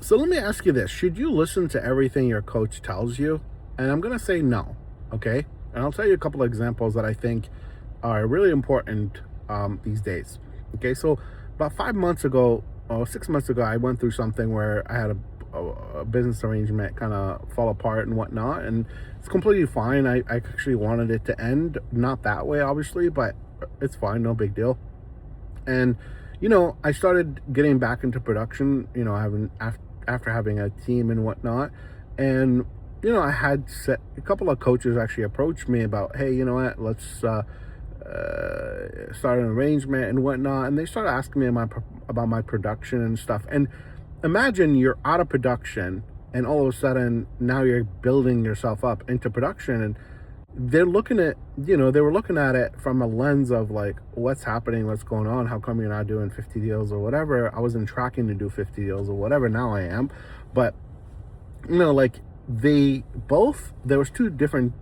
So let me ask you this. Should you listen to everything your coach tells you? And I'm going to say no. Okay. And I'll tell you a couple of examples that I think are really important these days. Okay. So about 5 months ago, or 6 months ago, I went through something where I had a business arrangement kind of fall apart and whatnot. And it's completely fine. I actually wanted it to end, not that way, obviously, but it's fine. No big deal. And I started getting back into production, having after having a team and whatnot. And I had set a couple of coaches actually approached me about, hey, you know what, let's start an arrangement and whatnot. And they started asking me about my production and stuff. And imagine you're out of production, and all of a sudden now you're building yourself up into production. And they're looking at, they were looking at it from a lens of like, what's happening, what's going on, how come you're not doing 50 deals or whatever. I wasn't tracking to do 50 deals or whatever. Now I am. But like, there was two different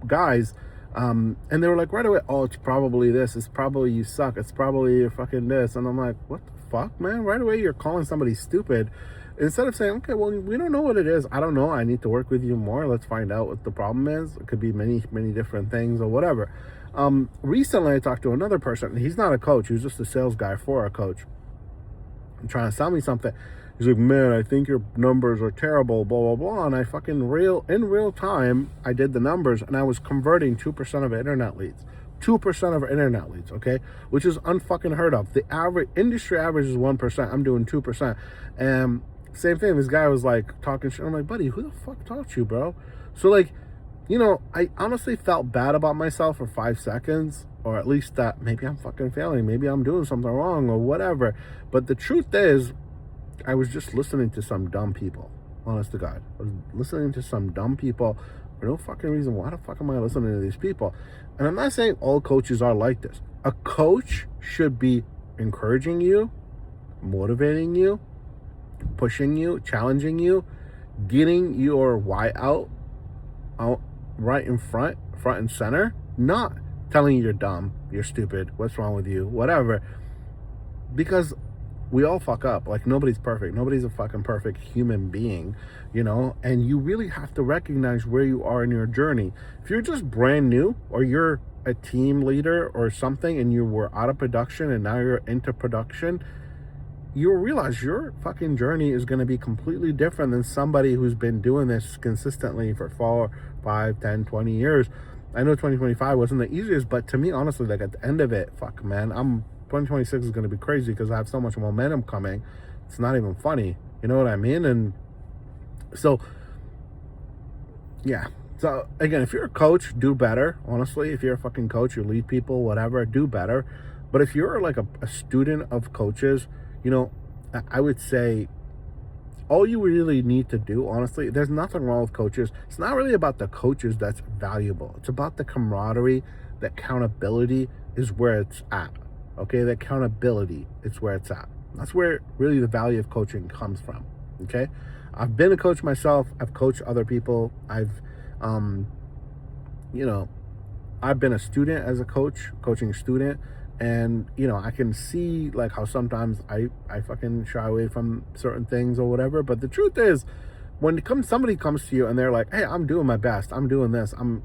guys, and they were like right away, oh, it's probably this, it's probably you suck, it's probably you're fucking this. And I'm like, what the fuck, man? Right away you're calling somebody stupid, instead of saying, okay, well, we don't know what it is, I don't know, I need to work with you more, let's find out what the problem is. It could be many different things or whatever. Recently I talked to another person. He's not a coach, he was just a sales guy for a coach, and trying to sell me something. He's like, man, I think your numbers are terrible, blah, blah, blah. And I fucking in real time, I did the numbers, and I was converting 2% of internet leads. 2% of internet leads, okay? Which is unfucking heard of. The industry average is 1%. I'm doing 2%. And same thing, this guy was like talking shit. I'm like, buddy, who the fuck taught you, bro? So like, I honestly felt bad about myself for 5 seconds, or at least that maybe I'm fucking failing. Maybe I'm doing something wrong or whatever. But the truth is, I was just listening to some dumb people. Honest to God. I was listening to some dumb people for no fucking reason. Why the fuck am I listening to these people? And I'm not saying all coaches are like this. A coach should be encouraging you, motivating you, pushing you, challenging you, getting your why out right in front and center, not telling you you're dumb, you're stupid, what's wrong with you, whatever. Because we all fuck up. Like, nobody's perfect. Nobody's a fucking perfect human being, and you really have to recognize where you are in your journey. If you're just brand new, or you're a team leader or something, and you were out of production and now you're into production, you'll realize your fucking journey is going to be completely different than somebody who's been doing this consistently for 4, 5, 10, 20 years. I know 2025 wasn't the easiest, but to me, honestly, like, at the end of it, fuck, man, 2026 is going to be crazy because I have so much momentum coming. It's not even funny. You know what I mean? And so, yeah. So, again, if you're a coach, do better. Honestly, if you're a fucking coach, you lead people, whatever, do better. But if you're like a student of coaches, I would say all you really need to do, honestly, there's nothing wrong with coaches. It's not really about the coaches that's valuable. It's about the camaraderie, the accountability is where it's at. Okay, the accountability, it's where it's at. That's where really the value of coaching comes from. Okay, I've been a coach myself. I've coached other people. I've been a student as a coaching a student, and I can see like how sometimes I fucking shy away from certain things or whatever. But the truth is, when somebody comes to you and they're like, hey, I'm doing my best, I'm doing this, I'm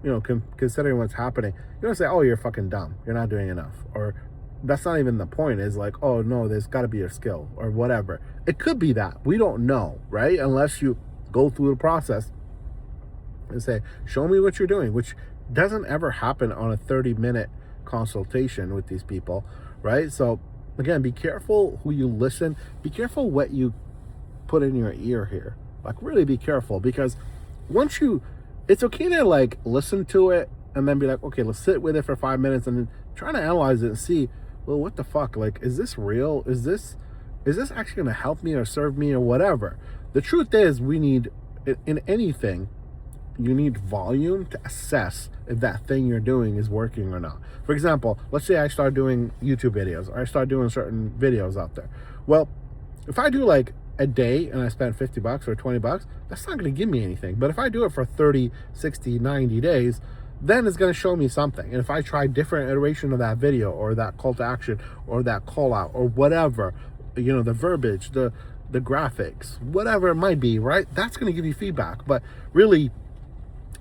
considering what's happening, you don't say, oh, you're fucking dumb, you're not doing enough, or that's not even the point. Is like, oh no, there's got to be a skill or whatever. It could be that, we don't know, right? Unless you go through the process and say, show me what you're doing, which doesn't ever happen on a 30-minute consultation with these people, right? So again, be careful who you listen, be careful what you put in your ear here. Like, really be careful, because it's okay to like listen to it and then be like, okay, let's sit with it for 5 minutes and then try to analyze it and see, well, what the fuck? Like, is this real? Is this actually going to help me or serve me or whatever? The truth is, we need, in anything, you need volume to assess if that thing you're doing is working or not. For example, let's say I start doing YouTube videos, or I start doing certain videos out there. Well, if I do like a day and I spend $50 or $20, that's not going to give me anything. But if I do it for 30, 60, 90 days, then it's going to show me something. And if I try different iteration of that video, or that call to action, or that call out, or whatever, the verbiage, the the graphics, whatever it might be, right? That's going to give you feedback. But really,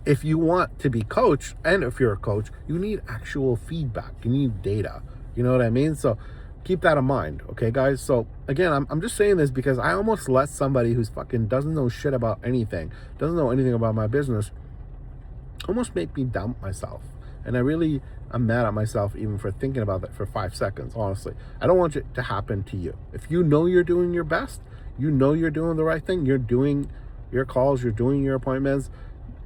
if you want to be coached, and if you're a coach, you need actual feedback. You need data. You know what I mean? So keep that in mind, okay, guys? So again, I'm just saying this because I almost let somebody who's fucking doesn't know shit about anything, doesn't know anything about my business, almost make me doubt myself. And I really am mad at myself even for thinking about that for 5 seconds, honestly. I don't want it to happen to you. If you know you're doing your best, you know you're doing the right thing, you're doing your calls, you're doing your appointments,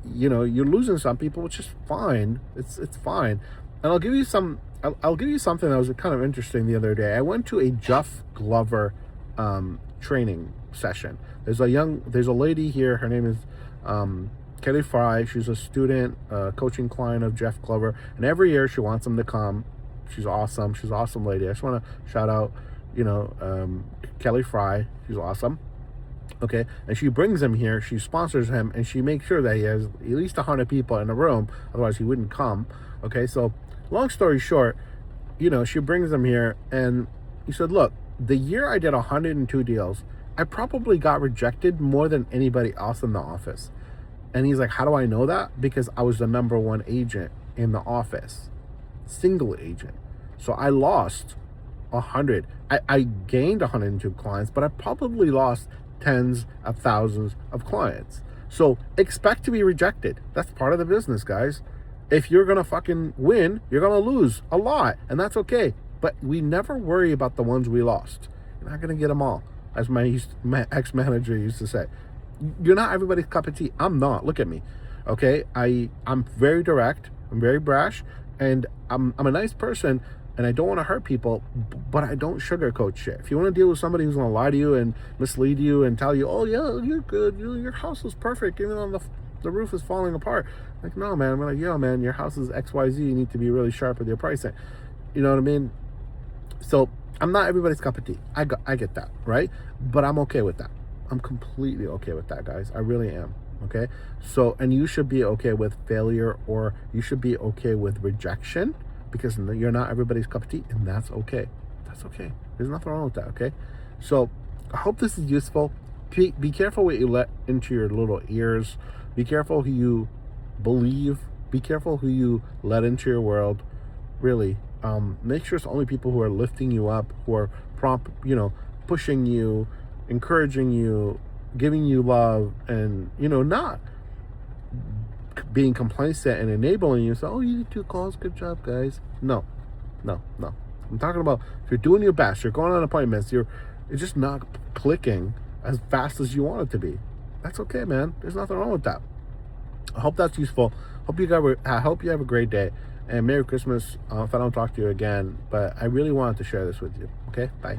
you know, you're losing some people, which is fine. It's fine. And I'll give you something that was kind of interesting the other day. I went to a Jeff Glover training session. There's a lady here, her name is Kelly Fry. She's a student, coaching client of Jeff Glover, and every year she wants him to come. She's awesome. She's an awesome lady. I just want to shout out, Kelly Fry. She's awesome. Okay, and she brings him here. She sponsors him, and she makes sure that he has at least 100 people in the room. Otherwise, he wouldn't come. Okay, so long story short, she brings him here, and he said, "Look, the year I did 102 deals, I probably got rejected more than anybody else in the office." And he's like, "How do I know that? Because I was the number one agent in the office, single agent. So I lost 100. I gained 102 clients, but I probably lost tens of thousands of clients. So expect to be rejected. That's part of the business, guys. If you're going to fucking win, you're going to lose a lot, and that's okay. But we never worry about the ones we lost. You're not going to get them all, as my ex-manager used to say. You're not everybody's cup of tea. I'm not. Look at me. Okay? I'm very direct. I'm very brash, and I'm a nice person, and I don't want to hurt people, but I don't sugarcoat shit. If you want to deal with somebody who's going to lie to you and mislead you and tell you, "Oh yeah, you're good, your house is perfect, even though the roof is falling apart," like, no, man. I'm like, "Yo, man, your house is XYZ. You need to be really sharp with your pricing." You know what I mean? So I'm not everybody's cup of tea. I get that, right? But I'm okay with that. I'm completely okay with that, guys. I really am. Okay? So, and you should be okay with failure, or you should be okay with rejection, because you're not everybody's cup of tea, and that's okay. That's okay. There's nothing wrong with that, okay? So I hope this is useful. Be careful what you let into your little ears. Be careful who you believe. Be careful who you let into your world. Really. Make sure it's only people who are lifting you up, who are pushing you, encouraging you, giving you love, and, not being complacent and enabling you. So, "Oh, you did 2 calls, good job, guys." No. I'm talking about if you're doing your best, you're going on appointments, it's just not clicking as fast as you want it to be. That's okay, man. There's nothing wrong with that. I hope that's useful. I hope you have a great day, and Merry Christmas if I don't talk to you again. But I really wanted to share this with you. Okay, bye.